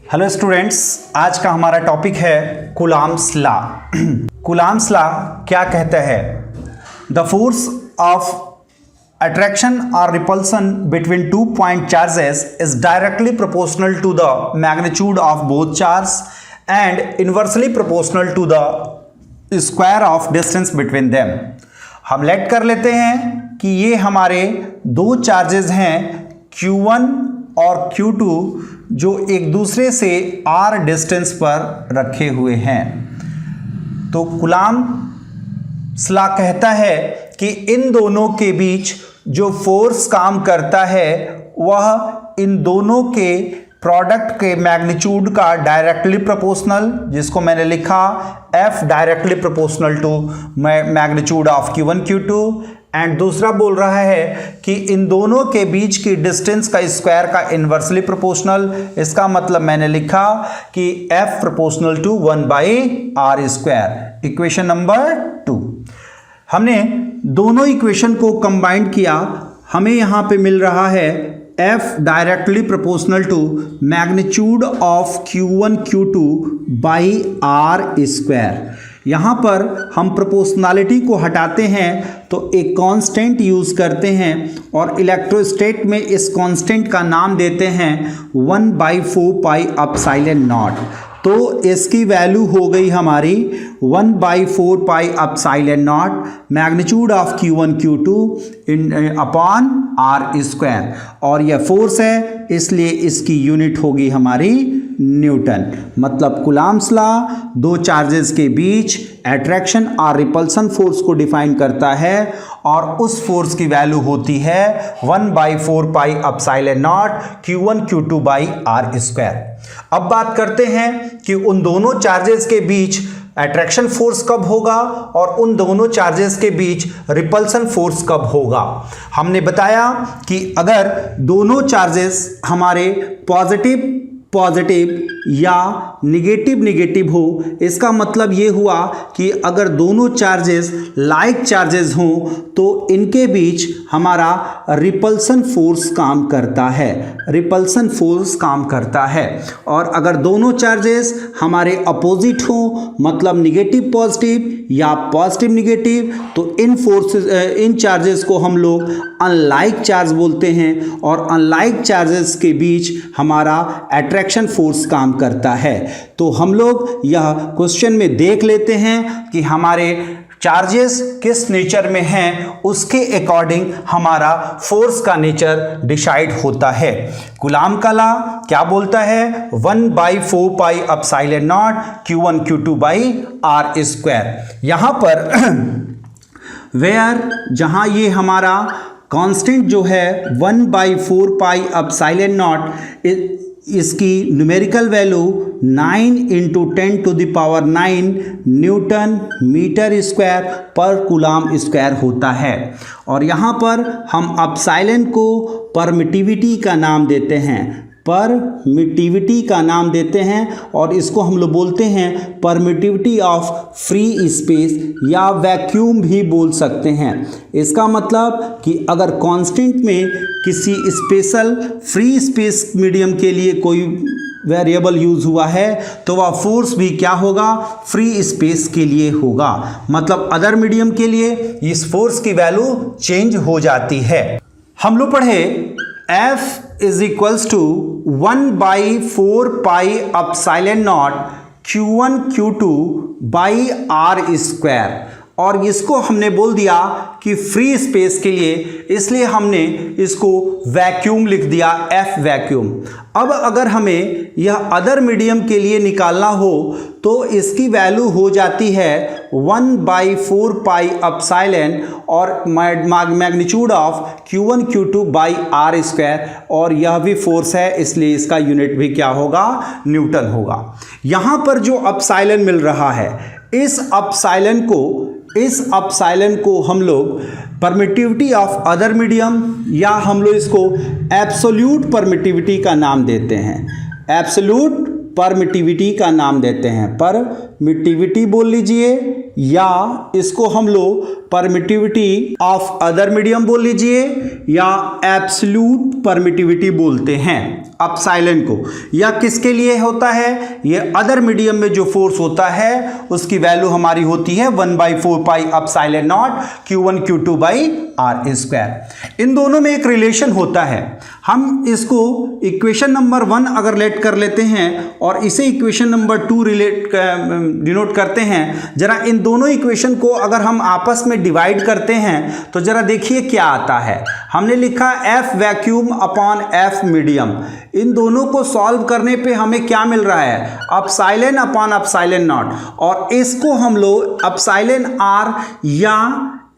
Hello students, आज का हमारा टॉपिक है कूलॉम्स लॉ। कूलॉम्स लॉ क्या कहता है? The force of attraction or repulsion between 2 point charges is directly proportional to the magnitude of both charges and inversely proportional to the square of distance between them। हम late कर लेते हैं कि ये हमारे दो चार्जेस हैं Q1 और Q2 जो एक दूसरे से r डिस्टेंस पर रखे हुए हैं। तो कूलॉम्स लॉ कहता है कि इन दोनों के बीच जो फोर्स काम करता है वह इन दोनों के प्रोडक्ट के मैग्नीट्यूड का डायरेक्टली प्रोपोर्शनल, जिसको मैंने लिखा F directly proportional to magnitude of Q1 Q2, and दूसरा बोल रहा है कि इन दोनों के बीच की डिस्टेंस का स्क्वायर का इन्वर्सली प्रोपोर्शनल। इसका मतलब मैंने लिखा कि F proportional to 1/r square. Equation number 2। हमने दोनों इक्वेशन को कंबाइन किया, हमें यहां पे मिल रहा है F directly proportional to magnitude of Q1 Q2 by r square. यहाँ पर हम प्रोपोर्शनलिटी को हटाते हैं तो एक कांस्टेंट यूज़ करते हैं और इलेक्ट्रोस्टैट में इस कांस्टेंट का नाम देते हैं 1/4 पाई एप्सिलॉन नॉट। तो इसकी वैल्यू हो गई हमारी 1/4 pi epsilon not magnitude of Q1 Q2 upon r square, और यह फोर्स है इसलिए इसकी यूनिट होगी हमारी न्यूटन। मतलब कूलॉम्स लॉ दो चार्जेस के बीच अट्रैक्शन और रिपल्सन फोर्स को डिफाइन करता है और उस फोर्स की वैल्यू होती है 1/4 pi epsilon nought Q1 Q2 by r square. अब बात करते हैं कि उन दोनों चार्जेस के बीच अट्रैक्शन फोर्स कब होगा और उन दोनों चार्जेस के बीच रिपल्सन फोर्स कब होगा। हमने बताया कि अगर दोनों चार्जेस हमारे पॉजिटिव या निगेटिव हो, इसका मतलब ये हुआ कि अगर दोनों चार्जेस लाइक चार्जेस हों तो इनके बीच हमारा रिपल्सन फोर्स काम करता है। और अगर दोनों चार्जेस हमारे अपोजिट हों, मतलब निगेटिव पॉजिटिव या पॉजिटिव निगेटिव, तो इन चार्जेस को हम लोग अनलाइक चार्ज बोलते हैं और अनलाइक चार्जेस के बीच हमारा अट्रैक्शन फोर्स काम करता है। तो हम लोग यह क्वेश्चन में देख लेते हैं कि हमारे चार्जेस किस नेचर में हैं, उसके अकॉर्डिंग हमारा फोर्स का नेचर डिसाइड होता है। कूलॉम का लॉ क्या बोलता है? 1/4 pi epsilon nought Q1 Q2 by r square. यहां पर जहां ये हमारा कांस्टेंट जो है 1/4 पाई एप्सिलॉन नॉट, इसकी numerical value 9 × 10⁹ newton metre square पर कूलॉम स्क्वायर होता है। और यहाँ पर हम एप्सिलॉन को परमिटिविटी का नाम देते हैं और इसको हम लोग बोलते हैं परमिटिविटी ऑफ फ्री स्पेस या वैक्यूम भी बोल सकते हैं। इसका मतलब कि अगर कांस्टेंट में किसी स्पेशल फ्री स्पेस मीडियम के लिए कोई वेरिएबल यूज हुआ है तो वह फोर्स भी क्या होगा? फ्री स्पेस के लिए होगा। मतलब अदर मीडियम के लिए इस फोर्स की वैल्यू चेंज हो जाती है। हम लोग पढ़े F is equals to 1/4 pi epsilon nought Q1 Q2 by r square, और इसको हमने बोल दिया कि फ्री स्पेस के लिए, इसलिए हमने इसको वैक्यूम लिख दिया, F वैक्यूम। अब अगर हमें यह अदर मीडियम के लिए निकालना हो तो इसकी वैल्यू हो जाती है 1/4 पाई एप्सिलॉन और magnitude of Q1 Q2 by r square, और यह भी फोर्स है इसलिए इसका यूनिट भी क्या होगा? न्यूटन होगा। यहाँ पर जो एप्सिलॉन मिल रहा है, इस एप्सिलॉन को हम लोग परमिटिविटी ऑफ अदर मीडियम या हम लोग इसको एब्सोल्यूट परमिटिविटी का नाम देते हैं। परमिटिविटी बोल लीजिए, या इसको हम लोग परमिटिविटी ऑफ अदर मीडियम बोल लीजिए, या एब्सोल्यूट परमिटिविटी बोलते हैं। अपसाइलन को, या किसके लिए होता है, ये अदर मीडियम में जो फोर्स होता है उसकी वैल्यू हमारी होती है 1/4 pi epsilon naught Q1 Q2 by R square. इन दोनों में एक रिलेशन होता है, हम इसको इक्वेशन नंबर 1 अगर लेट कर लेते हैं और इसे इक्वेशन नंबर 2 डिनोट करते हैं। जरा इन दोनों इक्वेशन को अगर हम आपस में डिवाइड करते हैं तो जरा देखिए क्या आता है। हमने लिखा F vacuum upon F medium, इन दोनों को सॉल्व करने पे हमें क्या मिल रहा है, अपसाइलन अपॉन अपसाइलन नॉट, और इसको हम लोग अपसाइलन R या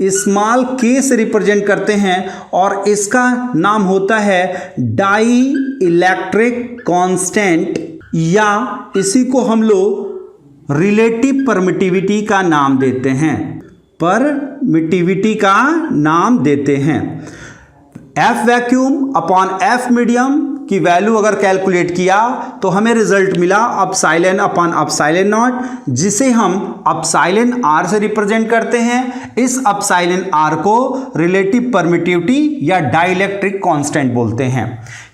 स्मॉल k से रिप्रेजेंट करते हैं और इसका नाम होता है डाई इलेक्ट्रिक कांस्टेंट, या इसी को हम लोग रिलेटिव परमिटिविटी का नाम देते हैं, परमिटिविटी का नाम देते हैं। F vacuum upon F medium की वैल्यू अगर कैलकुलेट किया तो हमें रिजल्ट मिला अपसाइलन अपॉन अपसाइलन नॉट, जिसे हम अपसाइलन R से रिप्रेजेंट करते हैं। इस अपसाइलन R को रिलेटिव परमिटिविटी या डाइलेक्ट्रिक कांस्टेंट बोलते हैं।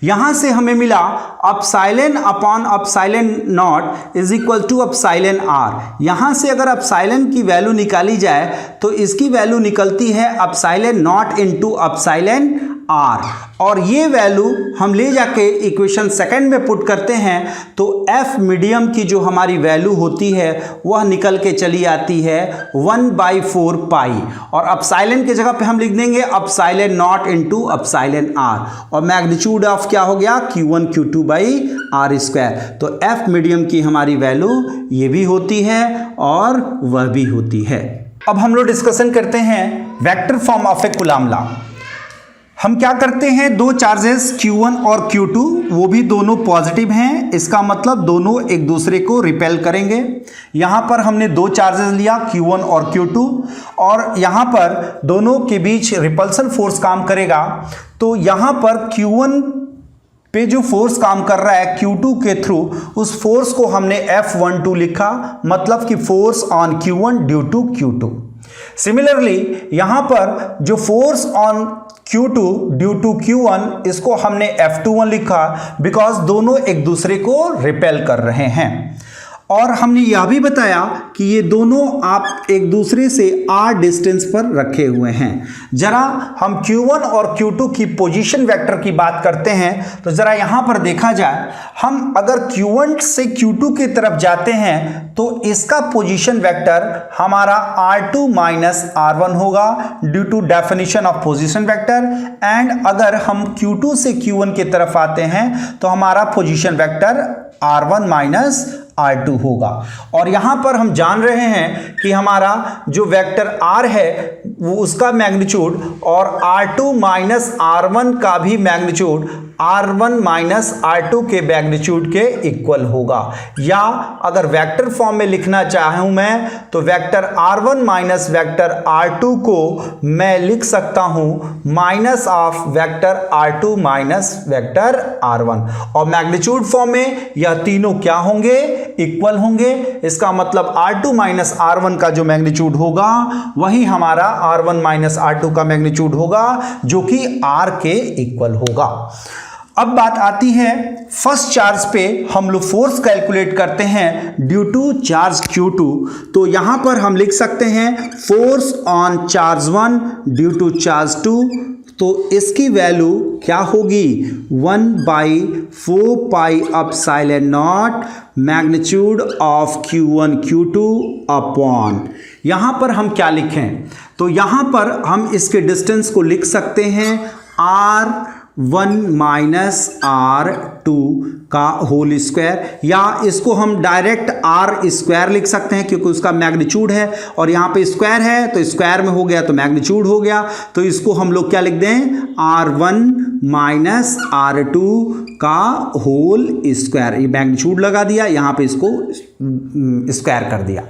यहां से हमें मिला epsilon upon epsilon nought is equal to epsilon R। यहां से अगर अपसाइलन की वैल्यू निकाली जाए तो इसकी वैल्यू निकलती है epsilon not into epsilon R, और ये वैल्यू हम ले जाके इक्वेशन सेकंड में पुट करते हैं तो F मीडियम की जो हमारी वैल्यू होती है वह निकल के चली आती है 1/4 पाई, और अपसाइलन के जगह पे हम लिख देंगे epsilon not into epsilon R, और मैग्नीट्यूड ऑफ क्या हो गया Q1 Q2 by R square. तो F मीडियम की हमारी वैल्यू ये भी होती है और वह भी होती है। अब हम लोग डिस्कशन करते हैं vector form of A Coulomb law. हम क्या करते हैं, दो चार्जेस Q1 और Q2 वो भी दोनों पॉजिटिव हैं, इसका मतलब दोनों एक दूसरे को रिपेल करेंगे। यहाँ पर हमने दो चार्जेस लिया Q1 और Q2, और यहाँ पर दोनों के बीच रिपल्सन फोर्स काम करेगा। तो यहाँ पर Q1 पे जो फोर्स काम कर रहा है Q2 के थ्रू, उस फोर्स को हमने F12 लिखा, मतलब कि force on Q1 due to Q2। Similarly यहाँ पर जो force on Q2 due to Q1, इसको हमने F21 लिखा, बिकॉज दोनों एक दूसरे को रिपेल कर रहे हैं। और हमने यह भी बताया कि ये दोनों आप एक दूसरे से r डिस्टेंस पर रखे हुए हैं। जरा हम Q1 और Q2 की पोजीशन वेक्टर की बात करते हैं तो जरा यहां पर देखा जाए, हम अगर Q1 से Q2 की तरफ जाते हैं तो इसका पोजीशन वेक्टर हमारा R2 माइनस R1 होगा due to definition of position vector, and अगर हम Q2 से Q1 की तरफ आते हैं तो हमारा position vector R1 minus R2 होगा। और यहां पर हम जान रहे हैं कि हमारा जो वेक्टर R है वो उसका मैग्नीट्यूड और R2 माइनस R1 का भी मैग्नीट्यूड R1 माइनस R2 के मैग्नीट्यूड के इक्वल होगा। या अगर वेक्टर फॉर्म में लिखना चाहूं मैं तो vector R1 minus vector R2 को मैं लिख सकता हूं minus of vector R2 minus vector R1, और मैग्नीट्यूड फॉर्म में यह तीनों क्या होंगे, इक्वल होंगे। इसका मतलब R2 माइनस R1 का जो मैग्नीट्यूड होगा वही हमारा R1 माइनस R2 का मैग्नीट्यूड होगा, जो कि R के इक्वल होगा। अब बात आती है फर्स्ट चार्ज पे हम लोग फोर्स कैलकुलेट करते हैं ड्यू टू चार्ज Q2। तो यहां पर हम लिख सकते हैं force on charge 1 due to charge 2, तो इसकी वैल्यू क्या होगी 1/4 pi epsilon nought magnitude of Q1 Q2 upon, यहां पर हम क्या लिखें, तो यहां पर हम इसके डिस्टेंस को लिख सकते हैं R1 माइनस R2 का होल स्क्वायर, या इसको हम डायरेक्ट R स्क्वायर लिख सकते हैं क्योंकि उसका मैग्नीट्यूड है और यहाँ पे स्क्वायर है तो स्क्वायर में हो गया तो मैग्नीट्यूड हो गया। तो इसको हम लोग क्या लिख दें, R1 माइनस R2 का होल स्क्वायर, ये मैग्नीट्यूड लगा दिया, यहाँ पे इसको स्क्वायर कर दिया।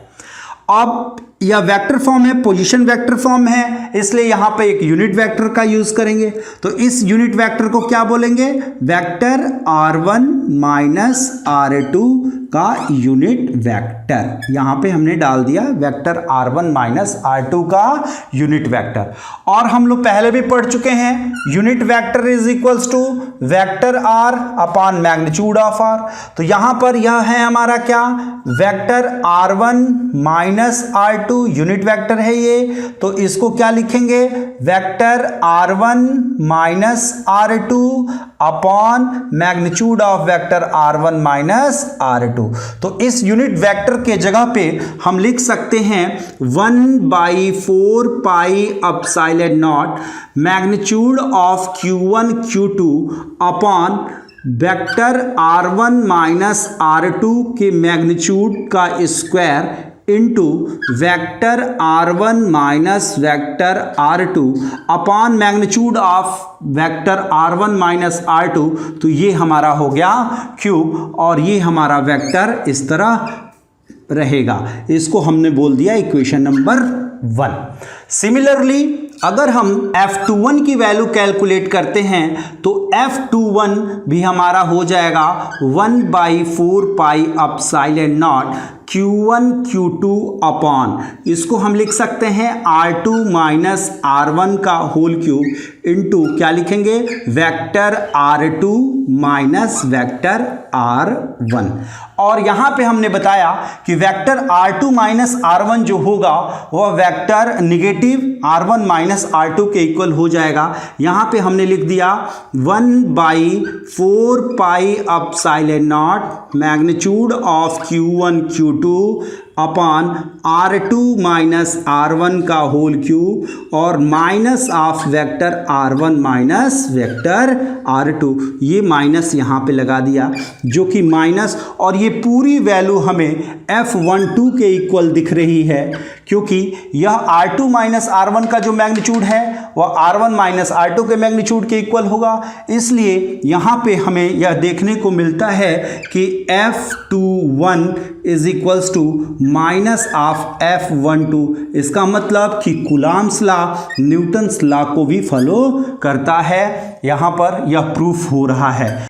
अब यह वेक्टर फॉर्म है, पोजीशन वेक्टर फॉर्म है, इसलिए यहां पे एक यूनिट वेक्टर का यूज करेंगे। तो इस यूनिट वेक्टर को क्या बोलेंगे? वेक्टर r1 माइनस r2 का यूनिट वेक्टर। यहां पे हमने डाल दिया वेक्टर r1 माइनस r2 का यूनिट वेक्टर। और हम लोग पहले भी पढ़ चुके हैं, unit vector is equals to vector r upon magnitude of r। तो यहां पर यह है हमारा क्या? Vector r1 minus r2 unit vector है ये, तो इसको क्या लिखेंगे? Vector r1 minus r2 upon magnitude of vector r1 minus r2। तो इस यूनिट वेक्टर के जगह पे हम लिख सकते हैं 1/4 pi epsilon not magnitude of q1 q2 upon vector r1 minus r2 के मैग्नीट्यूड का square into vector r1 minus vector r2 upon magnitude of vector r1 minus r2। तो ये हमारा हो गया क्यूब, और ये हमारा वेक्टर इस तरह रहेगा। इसको हमने बोल दिया इक्वेशन नंबर 1। सिमिलरली अगर हम F21 की वैल्यू कैलकुलेट करते हैं तो F21 भी हमारा हो जाएगा 1/4 pi epsilon nought Q1 Q2 upon, इसको हम लिख सकते हैं R2 माइनस R1 का होल क्यूब इंटू क्या लिखेंगे? Vector R2 minus vector R1। और यहां पे हमने बताया कि वेक्टर R2 माइनस R1 जो होगा वह vector negative R1 minus R2 के इक्वल हो जाएगा। यहां पे हमने लिख दिया 1/4 pi epsilon not magnitude of Q1 Q2 upon R2 minus R1 का होल क्यूब और minus of vector R1 minus vector R2। ये माइनस यहाँ पे लगा दिया जो कि माइनस, और ये पूरी वैल्यू हमें F12 के इक्वल दिख रही है क्योंकि यह R2 माइनस R1 का जो मैग्नीट्यूड है वह R1 माइनस R2 के मैग्नीट्यूड के इक्वल होगा। इसलिए यहाँ पे हमें यह देखने को मिलता है कि F21 is equals to minus of F12। इसका मतलब कि कूलॉम्स लॉ न्यूटन्स लॉ को भी फॉलो करता है। यहाँ पर यह प्रूफ हो रहा है।